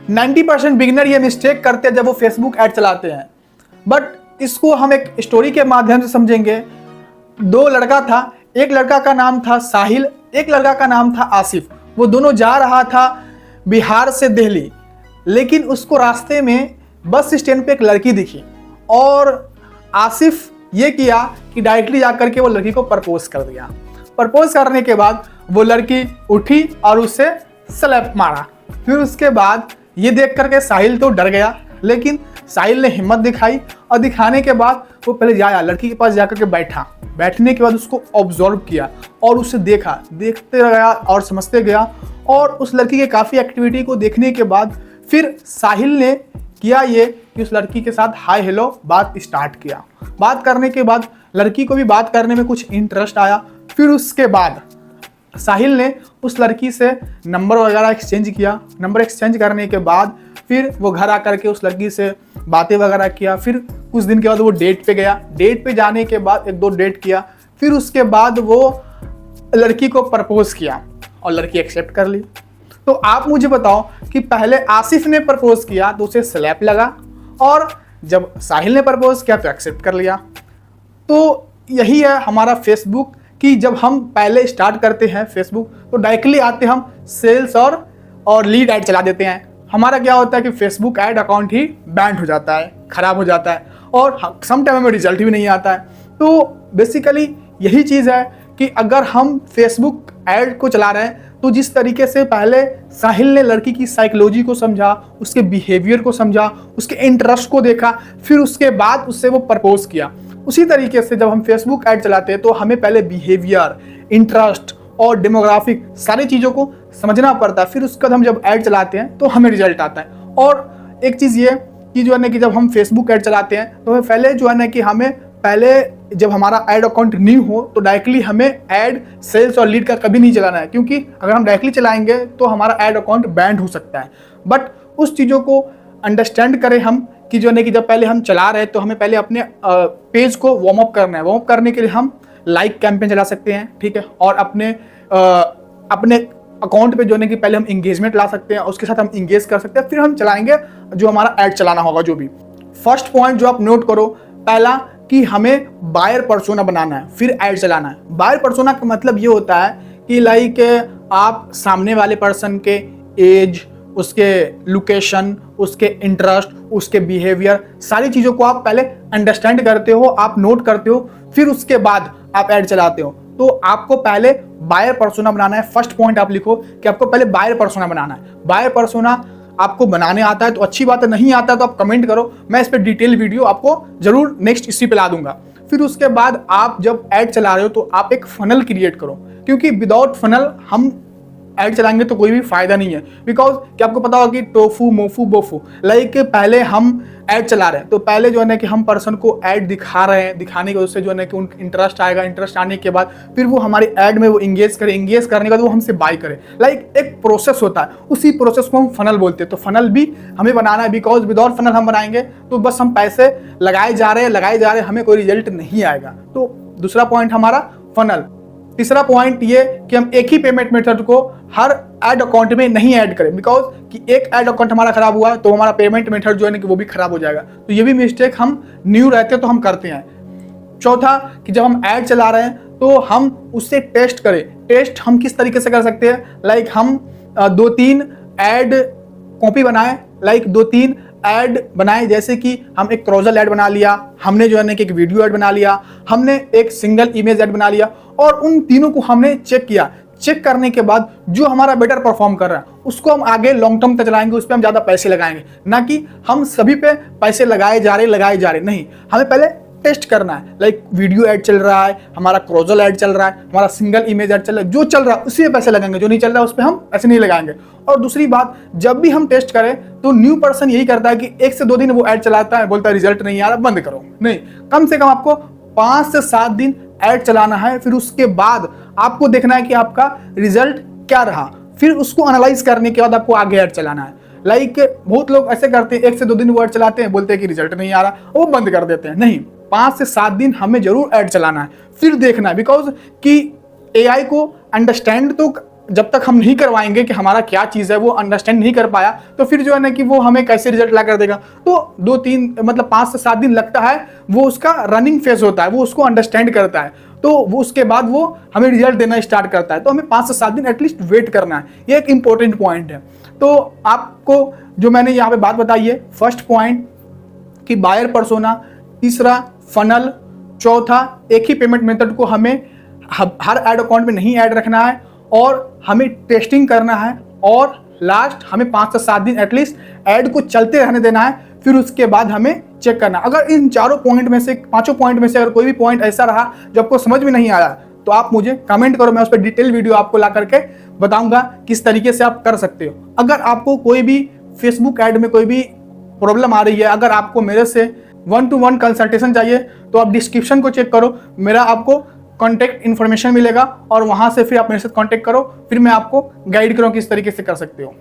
90% beginner ये mistake करते हैं जब वो फेसबुक ऐड चलाते हैं। बट इसको हम एक स्टोरी के माध्यम से समझेंगे। दो लड़का था, एक लड़का का नाम था साहिल, एक लड़का का नाम था आसिफ। वो दोनों जा रहा था बिहार से दिल्ली, लेकिन उसको रास्ते में बस स्टैंड पे एक लड़की दिखी और आसिफ ये किया कि डायरेक्टली जाकर के वो लड़की को प्रपोज कर दिया। प्रपोज करने के बाद वो लड़की उठी और उससे स्लैप मारा। फिर उसके बाद ये देख करके साहिल तो डर गया, लेकिन साहिल ने हिम्मत दिखाई और दिखाने के बाद वो पहले जाया लड़की के पास जाकर के बैठा। बैठने के बाद उसको ऑब्जर्व किया और उसे देखा, देखते गया और समझते गया। और उस लड़की के काफ़ी एक्टिविटी को देखने के बाद फिर साहिल ने किया ये कि उस लड़की के साथ हाय हेलो बात स्टार्ट किया। बात करने के बाद लड़की को भी बात करने में कुछ इंटरेस्ट आया। फिर उसके बाद साहिल ने उस लड़की से नंबर वगैरह एक्सचेंज किया। नंबर एक्सचेंज करने के बाद फिर वो घर आकर के उस लड़की से बातें वगैरह किया। फिर कुछ दिन के बाद वो डेट पे गया। डेट पे जाने के बाद एक दो डेट किया। फिर उसके बाद वो लड़की को प्रपोज किया और लड़की एक्सेप्ट कर ली। तो आप मुझे बताओ कि पहले आसिफ ने प्रपोज किया तो उसे स्लैप लगा, और जब साहिल ने प्रपोज किया तो एक्सेप्ट कर लिया। तो यही है हमारा फेसबुक कि जब हम पहले स्टार्ट करते हैं फेसबुक तो डायरेक्टली आते हम सेल्स और लीड ऐड चला देते हैं। हमारा क्या होता है कि फेसबुक ऐड अकाउंट ही बैंड हो जाता है, ख़राब हो जाता है, और सम टाइम में रिजल्ट भी नहीं आता है। तो बेसिकली यही चीज़ है कि अगर हम फेसबुक ऐड को चला रहे हैं तो जिस तरीके से पहले साहिल ने लड़की की साइकोलॉजी को समझा, उसके बिहेवियर को समझा, उसके इंटरेस्ट को देखा, फिर उसके बाद उससे वो प्रपोज किया, उसी तरीके से जब हम फेसबुक ऐड चलाते हैं तो हमें पहले बिहेवियर, इंटरेस्ट और डेमोग्राफिक सारी चीज़ों को समझना पड़ता है। फिर उसके बाद हम जब ऐड चलाते हैं तो हमें रिजल्ट आता है। और एक चीज़ ये कि जो है ना कि जब हम फेसबुक ऐड चलाते हैं तो पहले जो है ना कि हमें पहले जब हमारा ऐड अकाउंट न्यू हो तो डायरेक्टली हमें ऐड, सेल्स और लीड का कभी नहीं चलाना है, क्योंकि अगर हम डायरेक्टली चलाएंगे तो हमारा ऐड अकाउंट बैंड हो सकता है। बट उस चीज़ों को अंडरस्टैंड करें हम कि जो है कि जब पहले हम चला रहे हैं तो हमें पहले अपने पेज को वार्म अप करना है। वार्म अप करने के लिए हम लाइक कैंपेन चला सकते हैं, ठीक है, और अपने अकाउंट पे जो है कि पहले हम इंगेजमेंट ला सकते हैं, उसके साथ हम इंगेज कर सकते हैं, फिर हम चलाएंगे जो हमारा ऐड चलाना होगा। जो भी फर्स्ट पॉइंट जो आप नोट करो, पहला कि हमें बायर पर्सोना बनाना है, फिर ऐड चलाना है। बायर पर्सोना का मतलब ये होता है कि लाइक आप सामने वाले पर्सन के एज, उसके लोकेशन, उसके इंटरेस्ट, उसके बिहेवियर, सारी चीज़ों को आप पहले अंडरस्टैंड करते हो, आप नोट करते हो, फिर उसके बाद आप ऐड चलाते हो। तो आपको पहले बायर पर्सोना बनाना है। फर्स्ट पॉइंट आप लिखो कि आपको पहले बायर पर्सोना बनाना है। बायर पर्सोना आपको बनाने आता है तो अच्छी बात है, नहीं आता है तो आप कमेंट करो, मैं इस पर डिटेल वीडियो आपको जरूर नेक्स्ट इसी पे ला दूंगा। फिर उसके बाद आप जब ऐड चला रहे हो तो आप एक फनल क्रिएट करो, क्योंकि विदाउट फनल हम ऐड चलाएंगे तो कोई भी फायदा नहीं है। बिकॉज कि आपको पता होगा कि टोफू मोफू बोफू, लाइक पहले हम ऐड चला रहे हैं तो पहले जो है ना कि हम पर्सन को ऐड दिखा रहे हैं, दिखाने की वजह से जो है ना कि उनका इंटरेस्ट आएगा, इंटरेस्ट आने के बाद फिर वो हमारी ऐड में वो इंगेज करे, इंगेज करने के बाद वो हमसे बाय करे। लाइक एक प्रोसेस होता है, उसी प्रोसेस को हम फनल बोलते हैं। तो फनल भी हमें बनाना है, बिकॉज विदाउट फनल हम बनाएंगे तो बस हम पैसे लगाए जा रहे हैं, हमें कोई रिजल्ट नहीं आएगा। तो दूसरा पॉइंट हमारा फनल। तीसरा पॉइंट ये कि हम एक ही पेमेंट मेथड को हर ऐड अकाउंट में नहीं ऐड करें, बिकॉज कि एक ऐड अकाउंट हमारा खराब हुआ तो हमारा पेमेंट मेथड जो है ना कि वो भी खराब हो जाएगा। तो ये भी मिस्टेक हम न्यू रहते हैं तो हम करते हैं। चौथा कि जब हम ऐड चला रहे हैं तो हम उससे टेस्ट करें। टेस्ट हम किस तरीके से कर सकते हैं, लाइक हम 2-3 ऐड कॉपी बनाएं, लाइक 2-3 ऐड बनाए, जैसे कि हम एक क्रॉजल ऐड बना लिया, हमने जो है ना कि एक वीडियो ऐड बना लिया, हमने एक सिंगल इमेज ऐड बना लिया, और उन तीनों को हमने चेक किया। चेक करने के बाद जो हमारा बेटर परफॉर्म कर रहा है उसको हम आगे लॉन्ग टर्म तक चलाएंगे, उस पर हम ज़्यादा पैसे लगाएंगे, ना कि हम सभी पे पैसे लगाए जा रहे नहीं। हमें पहले टेस्ट करना है, लाइक वीडियो ऐड चल रहा है, हमारा क्रॉजल ऐड चल रहा है, हमारा सिंगल इमेज ऐड चल रहा है, जो चल रहा है उसी पे पैसे लगाएंगे, जो नहीं चल रहा है उस पर हम पैसे नहीं लगाएंगे। और दूसरी बात, जब भी हम टेस्ट करें तो न्यू पर्सन यही करता है कि 1 से 2 दिन वो ऐड चलाता है, बोलता है रिजल्ट नहीं आ रहा, बंद करो। नहीं, कम से कम आपको 5 से 7 दिन ऐड चलाना है, फिर उसके बाद आपको देखना है कि आपका रिजल्ट क्या रहा, फिर उसको एनालाइज करने के बाद आपको आगे ऐड चलाना है। लाइक बहुत लोग ऐसे करते हैं, 1 से 2 दिन वो ऐड चलाते हैं, बोलते हैं कि रिजल्ट नहीं आ रहा, वो बंद कर देते हैं। नहीं, 5 से 7 दिन हमें जरूर ऐड चलाना है, फिर देखना है, बिकॉज कि एआई को अंडरस्टैंड तो जब तक हम नहीं करवाएंगे कि हमारा क्या चीज़ है, वो अंडरस्टैंड नहीं कर पाया, तो फिर जो है ना कि वो हमें कैसे रिजल्ट ला कर देगा। तो 2-3 मतलब 5 से 7 दिन लगता है, वो उसका रनिंग फेज होता है, वो उसको अंडरस्टैंड करता है, तो वो उसके बाद वो हमें रिजल्ट देना स्टार्ट करता है। तो हमें 5 से 7 दिन एटलीस्ट वेट करना है, ये एक इंपॉर्टेंट पॉइंट है। तो आपको जो मैंने यहाँ पे बात बताई है, फर्स्ट पॉइंट कि बायर पर्सोना, तीसरा फनल, चौथा एक ही पेमेंट मेथड को हमें हर ऐड अकाउंट में नहीं ऐड रखना है, और हमें टेस्टिंग करना है, और लास्ट हमें 5 से 7 दिन एटलीस्ट ऐड को चलते रहने देना है, फिर उसके बाद हमें चेक करना। अगर इन चारों पॉइंट में से, 5 पॉइंट में से अगर कोई भी पॉइंट ऐसा रहा जो आपको समझ में नहीं आया, तो आप मुझे कमेंट करो, मैं उस पर डिटेल वीडियो आपको ला करके बताऊंगा किस तरीके से आप कर सकते हो। अगर आपको कोई भी फेसबुक ऐड में कोई भी प्रॉब्लम आ रही है, अगर आपको मेरे से 1-to-1 कंसल्टेशन चाहिए, तो आप डिस्क्रिप्शन को चेक करो, मेरा आपको कॉन्टैक्ट इन्फॉर्मेशन मिलेगा, और वहां से फिर आप मेरे साथ कॉन्टैक्ट करो, फिर मैं आपको गाइड करूँ किस तरीके से कर सकते हो।